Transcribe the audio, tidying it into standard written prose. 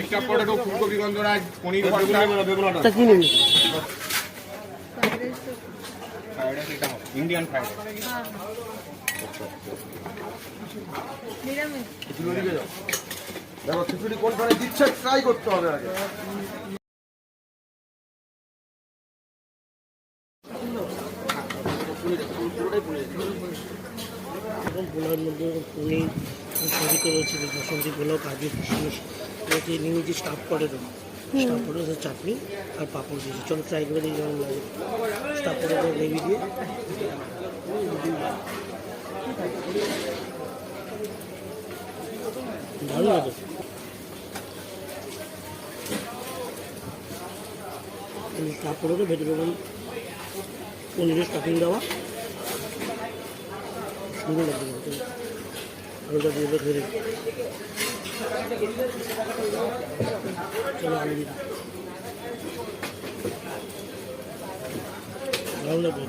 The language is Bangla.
স্টাফ পটেটো, ফুলকপি গন্ধরাজ, পনির ভর্তা। তা কি নেবে? ফ্রাইড রাইস এটা হবে ইন্ডিয়ান ফ্রাইড রাইস। দেখো খিচুড়ি কোনখানে দিচ্ছে ট্রাই করতে হবে আগে। পোলাওর মধ্যে পনির সবজিতে রয়েছে, বসন্তি পোলাও, কাজু কিশমিশ রয়েছে, নিয়েছি স্টাফ পটেটো, স্টাফ পটেটো চাটনি আর পাঁপড় দিয়েছি। চলো ট্রাই করে দিই যেমন লাগে। স্টাফ পটেটো গ্রেভি দিয়ে ভালো লাগে। স্টাফ পটেটো ভেতরে পনিরের স্টাফিং দেওয়া সুন্দর লাগবে। আলুটা দিয়ে ধরে চলো আলু দিই, ভালো লাগবে।